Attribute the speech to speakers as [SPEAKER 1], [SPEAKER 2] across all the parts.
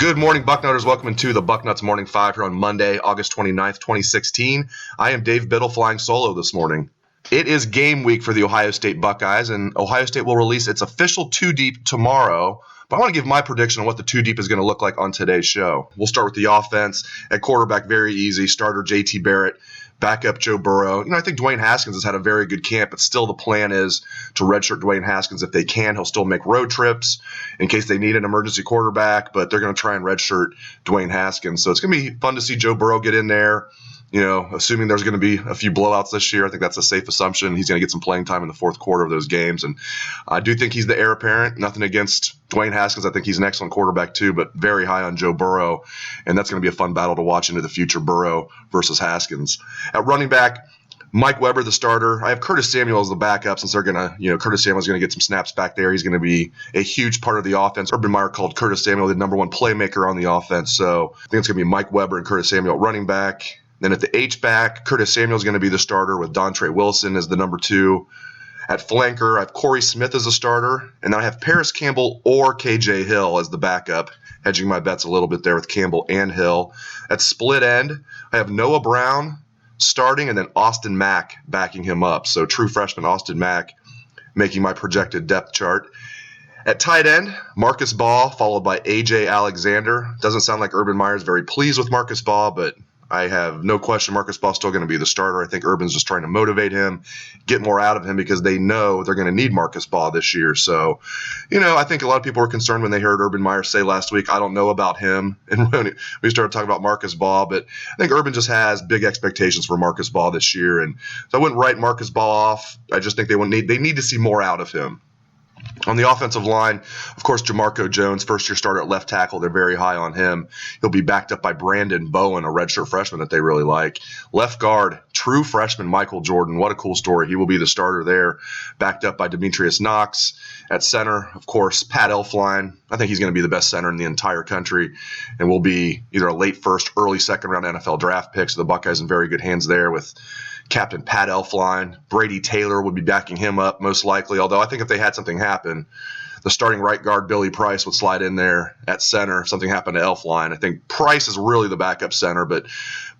[SPEAKER 1] Good morning, Bucknutters. Welcome to the Bucknuts Morning 5 here on Monday, August 29th, 2016. I am Dave Biddle flying solo this morning. It is game week for the Ohio State Buckeyes, and Ohio State will release its official two-deep tomorrow. But I want to give my prediction on what the two-deep is going to look like on today's show. We'll start with the offense. At quarterback, very easy. Starter J.T. Barrett. Backup Joe Burrow. I think Dwayne Haskins has had a very good camp, but still the plan is to redshirt Dwayne Haskins if they can. He'll still make road trips in case they need an emergency quarterback, but they're going to try and redshirt Dwayne Haskins. So it's going to be fun to see Joe Burrow get in there. Assuming there's going to be a few blowouts this year, I think that's a safe assumption. He's going to get some playing time in the fourth quarter of those games. And I do think he's the heir apparent. Nothing against Dwayne Haskins. I think he's an excellent quarterback too, but very high on Joe Burrow. And that's going to be a fun battle to watch into the future, Burrow versus Haskins. At running back, Mike Weber, the starter. I have Curtis Samuel as the backup since they're going to, Curtis Samuel's going to get some snaps back there. He's going to be a huge part of the offense. Urban Meyer called Curtis Samuel the number one playmaker on the offense. So I think it's going to be Mike Weber and Curtis Samuel at running back. Then at the H-back, Curtis Samuel is going to be the starter with Dontre Wilson as the number two. At flanker, I have Corey Smith as a starter. And then I have Paris Campbell or KJ Hill as the backup, hedging my bets a little bit there with Campbell and Hill. At split end, I have Noah Brown starting and then Austin Mack backing him up. So true freshman Austin Mack making my projected depth chart. At tight end, Marcus Ball followed by A.J. Alexander. Doesn't sound like Urban Meyer is very pleased with Marcus Ball, but I have no question Marcus Ball's still going to be the starter. I think Urban's just trying to motivate him, get more out of him because they know they're going to need Marcus Ball this year. So, I think a lot of people were concerned when they heard Urban Meyer say last week, I don't know about him. And when we started talking about Marcus Ball, but I think Urban just has big expectations for Marcus Ball this year. And so I wouldn't write Marcus Ball off. I just think they need to see more out of him. On the offensive line, of course, Jamarco Jones, first-year starter at left tackle. They're very high on him. He'll be backed up by Brandon Bowen, a redshirt freshman that they really like. Left guard, true freshman Michael Jordan. What a cool story. He will be the starter there, backed up by Demetrius Knox. At center, of course, Pat Elflein. I think he's going to be the best center in the entire country and will be either a late first, early second-round NFL draft pick. So the Buckeyes in very good hands there with Captain Pat Elflein. Brady Taylor would be backing him up most likely, although I think if they had something happen, the starting right guard Billy Price would slide in there at center if something happened to Elflein. I think Price is really the backup center, but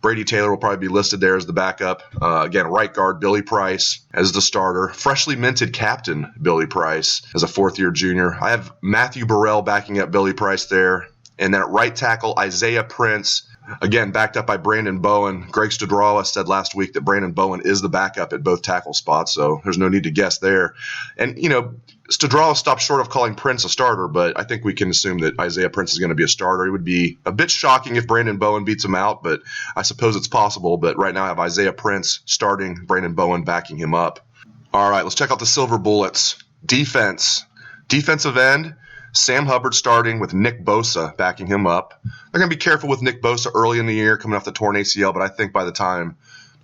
[SPEAKER 1] Brady Taylor will probably be listed there as the backup. Again, right guard Billy Price as the starter. Freshly minted captain Billy Price as a fourth-year junior. I have Matthew Burrell backing up Billy Price there. And then at right tackle, Isaiah Prince, again, backed up by Brandon Bowen. Greg Studrawa said last week that Brandon Bowen is the backup at both tackle spots, so there's no need to guess there. And, Studrawa stopped short of calling Prince a starter, but I think we can assume that Isaiah Prince is going to be a starter. It would be a bit shocking if Brandon Bowen beats him out, but I suppose it's possible. But right now I have Isaiah Prince starting, Brandon Bowen backing him up. All right, let's check out the silver bullets. Defense. Defensive end. Sam Hubbard starting with Nick Bosa backing him up. They're going to be careful with Nick Bosa early in the year coming off the torn ACL, but I think by the time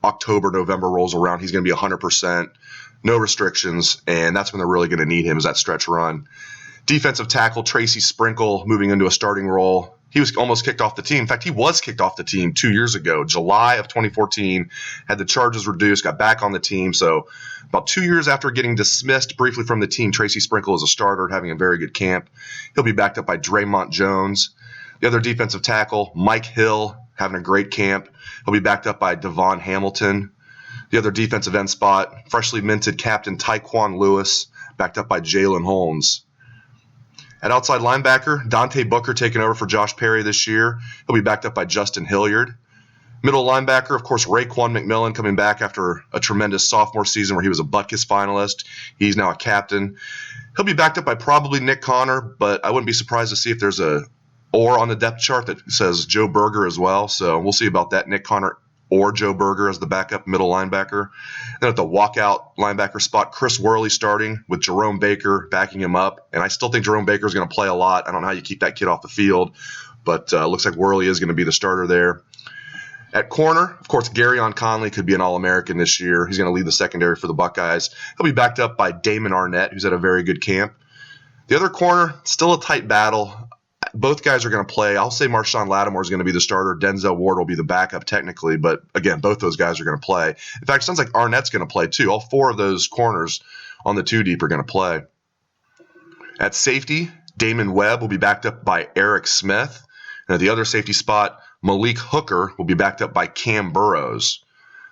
[SPEAKER 1] October, November rolls around, he's going to be 100%, no restrictions, and that's when they're really going to need him is that stretch run. Defensive tackle Tracy Sprinkle moving into a starting role. He was almost kicked off the team. In fact, he was kicked off the team 2 years ago, July of 2014, had the charges reduced, got back on the team. So about 2 years after getting dismissed briefly from the team, Tracy Sprinkle is a starter, having a very good camp. He'll be backed up by Draymond Jones. The other defensive tackle, Mike Hill, having a great camp. He'll be backed up by Devon Hamilton. The other defensive end spot, freshly minted captain Tyquan Lewis, backed up by Jalen Holmes. At outside linebacker, Dante Booker taking over for Josh Perry this year. He'll be backed up by Justin Hilliard. Middle linebacker, of course, Raekwon McMillan coming back after a tremendous sophomore season where he was a Butkus finalist. He's now a captain. He'll be backed up by probably Nick Connor, but I wouldn't be surprised to see if there's a or on the depth chart that says Joe Berger as well. So we'll see about that. Nick Connor or Joe Berger as the backup middle linebacker. Then at the walkout linebacker spot, Chris Worley starting with Jerome Baker backing him up. And I still think Jerome Baker is going to play a lot. I don't know how you keep that kid off the field, but looks like Worley is going to be the starter there. At corner, of course, Garyon Conley could be an All-American this year. He's going to lead the secondary for the Buckeyes. He'll be backed up by Damon Arnett, who's at a very good camp. The other corner, still a tight battle. Both guys are going to play. I'll say Marshawn Lattimore is going to be the starter. Denzel Ward will be the backup technically, but again, both those guys are going to play. In fact, it sounds like Arnett's going to play too. All four of those corners on the two deep are going to play. At safety, Damon Webb will be backed up by Eric Smith. And at the other safety spot, Malik Hooker will be backed up by Cam Burrows.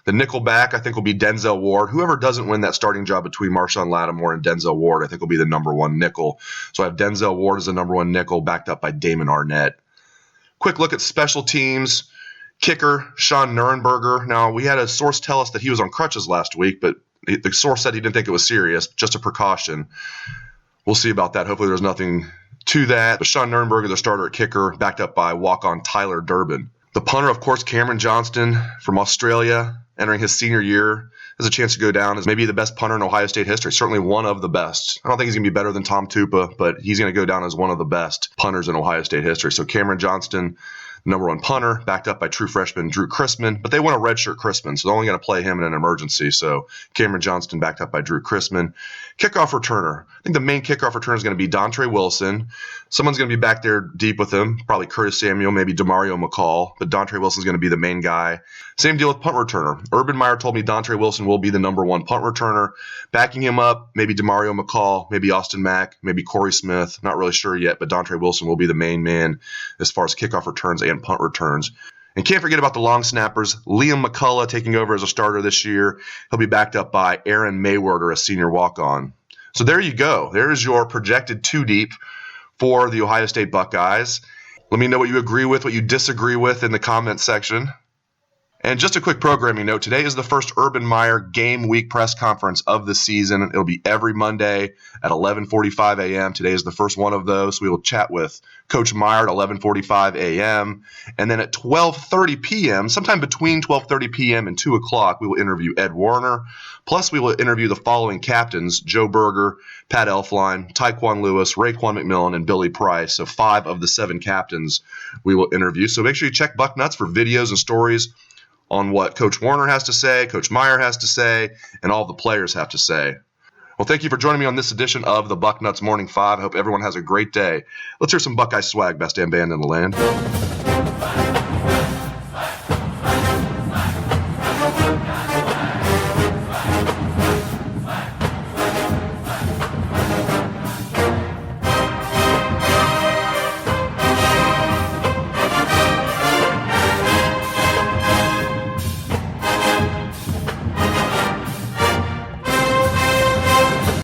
[SPEAKER 1] The nickel back, I think, will be Denzel Ward. Whoever doesn't win that starting job between Marshawn Lattimore and Denzel Ward, I think will be the number one nickel. So I have Denzel Ward as the number one nickel, backed up by Damon Arnett. Quick look at special teams. Kicker, Sean Nurenberger. Now, we had a source tell us that he was on crutches last week, but the source said he didn't think it was serious, just a precaution. We'll see about that. Hopefully there's nothing to that. But Sean Nurenberger, the starter at kicker, backed up by walk-on Tyler Durbin. The punter, of course, Cameron Johnston from Australia, entering his senior year, has a chance to go down as maybe the best punter in Ohio State history, certainly one of the best. I don't think he's going to be better than Tom Tupa, but he's going to go down as one of the best punters in Ohio State history. So Cameron Johnston, number one punter, backed up by true freshman Drew Chrisman. But they want a redshirt Chrisman, so they're only going to play him in an emergency. So Cameron Johnston backed up by Drew Chrisman. Kickoff returner. I think the main kickoff returner is going to be Dontre Wilson. Someone's going to be back there deep with him, probably Curtis Samuel, maybe Demario McCall. But Dontre Wilson's going to be the main guy. Same deal with punt returner. Urban Meyer told me Dontre Wilson will be the number one punt returner. Backing him up, maybe Demario McCall, maybe Austin Mack, maybe Corey Smith. Not really sure yet, but Dontre Wilson will be the main man as far as kickoff returns and punt returns. And can't forget about the long snappers. Liam McCullough taking over as a starter this year. He'll be backed up by Aaron Mayweather, a senior walk-on. So there you go. There is your projected two deep for the Ohio State Buckeyes. Let me know what you agree with, what you disagree with in the comments section. And just a quick programming note, today is the first Urban Meyer game week press conference of the season. It'll be every Monday at 11:45 a.m. Today is the first one of those. We will chat with Coach Meyer at 11:45 a.m. And then at 12:30 p.m., sometime between 12:30 p.m. and 2 o'clock, we will interview Ed Warner. Plus, we will interview the following captains: Joe Berger, Pat Elflein, Tyquan Lewis, Raekwon McMillan, and Billy Price. So 5 of the 7 captains we will interview. So make sure you check Bucknuts for videos and stories on what Coach Warner has to say, Coach Meyer has to say, and all the players have to say. Well, thank you for joining me on this edition of the Bucknuts Morning 5. I hope everyone has a great day. Let's hear some Buckeye swag, best damn band in the land.